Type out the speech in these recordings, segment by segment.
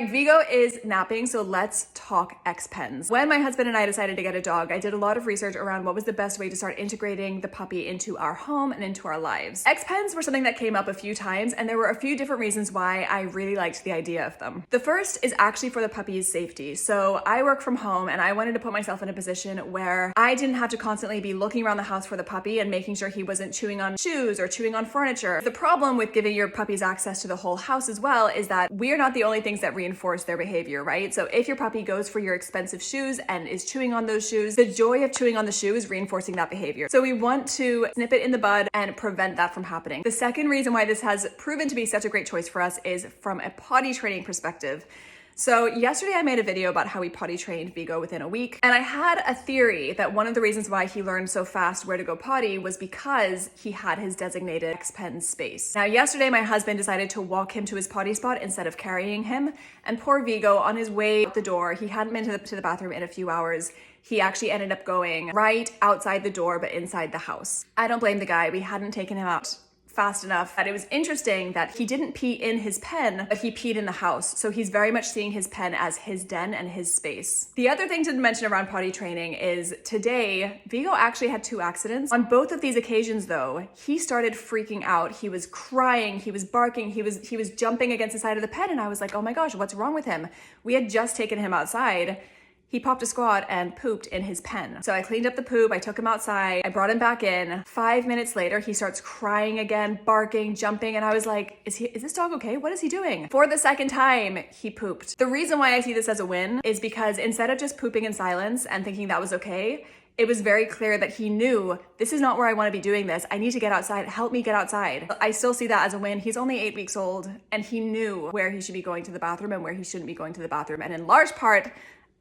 Vigo is napping, so let's talk xpens. When my husband and I decided to get a dog, I did a lot of research around what was the best way to start integrating the puppy into our home and into our lives. Xpens were something that came up a few times, and there were a few different reasons why I really liked the idea of them. The first is actually for the puppy's safety. So I work from home and I wanted to put myself in a position where I didn't have to constantly be looking around the house for the puppy and making sure he wasn't chewing on shoes or chewing on furniture. The problem with giving your puppies access to the whole house as well is that we're not the only things that reinforce their behavior, right? So if your puppy goes for your expensive shoes and is chewing on those shoes, the joy of chewing on the shoe is reinforcing that behavior. So we want to nip it in the bud and prevent that from happening. The second reason why this has proven to be such a great choice for us is from a potty training perspective. So yesterday I made a video about how we potty trained Vigo within a week, and I had a theory that one of the reasons why he learned so fast where to go potty was because he had his designated xpen space. Now yesterday my husband decided to walk him to his potty spot instead of carrying him, and poor Vigo, on his way out the door, he hadn't been to the bathroom in a few hours. He actually ended up going right outside the door but inside the house. I don't blame the guy. We hadn't taken him out fast enough. But it was interesting that he didn't pee in his pen, but he peed in the house. So he's very much seeing his pen as his den and his space. The other thing to mention around potty training is today, Vigo actually had 2 accidents. On both of these occasions though, he started freaking out. He was crying, he was barking, he was jumping against the side of the pen, and I was like, oh my gosh, what's wrong with him? We had just taken him outside. He popped a squat and pooped in his pen. So I cleaned up the poop, I took him outside, I brought him back in. 5 minutes later, he starts crying again, barking, jumping, and I was like, is this dog okay? What is he doing? For the second time, he pooped. The reason why I see this as a win is because instead of just pooping in silence and thinking that was okay, it was very clear that he knew, this is not where I want to be doing this. I need to get outside. Help me get outside. I still see that as a win. He's only 8 weeks old, and he knew where he should be going to the bathroom and where he shouldn't be going to the bathroom. And in large part,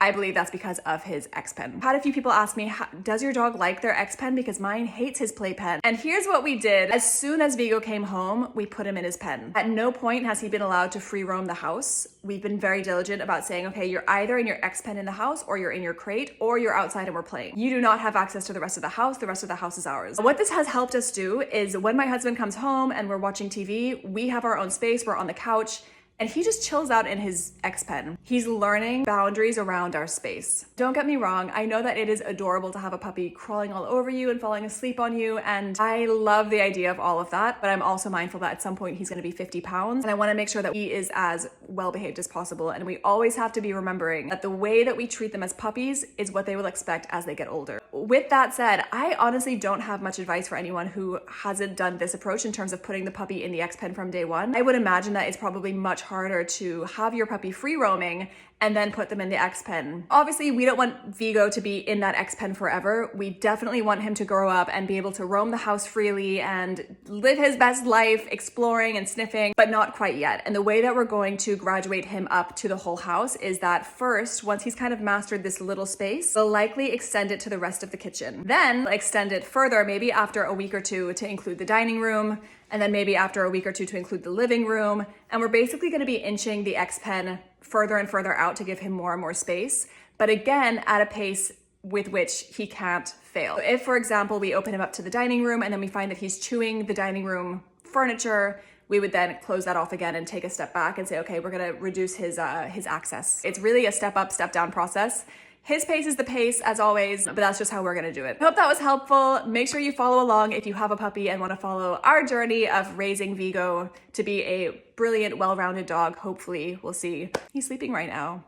I believe that's because of his xpen. I've had a few people ask me, does your dog like their xpen? Because mine hates his playpen. And here's what we did. As soon as Vigo came home, we put him in his pen. At no point has he been allowed to free roam the house. We've been very diligent about saying, okay, you're either in your xpen in the house, or you're in your crate, or you're outside and we're playing. You do not have access to the rest of the house. The rest of the house is ours. What this has helped us do is when my husband comes home and we're watching TV, we have our own space, we're on the couch, and he just chills out in his xpen. He's learning boundaries around our space. Don't get me wrong, I know that it is adorable to have a puppy crawling all over you and falling asleep on you, and I love the idea of all of that, but I'm also mindful that at some point he's gonna be 50 pounds, and I wanna make sure that he is as well behaved as possible, and we always have to be remembering that the way that we treat them as puppies is what they will expect as they get older. With that said, I honestly don't have much advice for anyone who hasn't done this approach in terms of putting the puppy in the xpen from day one. I would imagine that it's probably much harder to have your puppy free roaming and then put them in the xpen. Obviously, we don't want Vigo to be in that xpen forever. We definitely want him to grow up and be able to roam the house freely and live his best life, exploring and sniffing, but not quite yet. And the way that we're going to graduate him up to the whole house is that first, once he's kind of mastered this little space, we'll likely extend it to the rest of the kitchen. Then extend it further, maybe after a week or two, to include the dining room, and then maybe after a week or two to include the living room. And we're basically gonna be inching the xpen further and further out to give him more and more space, but again, at a pace with which he can't fail. So if, for example, we open him up to the dining room and then we find that he's chewing the dining room furniture, we would then close that off again and take a step back and say, okay, we're gonna reduce his access. It's really a step up, step down process. His pace is the pace, as always, but that's just how we're gonna do it. I hope that was helpful. Make sure you follow along if you have a puppy and wanna follow our journey of raising Vigo to be a brilliant, well-rounded dog. Hopefully, we'll see. He's sleeping right now.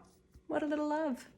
What a little love.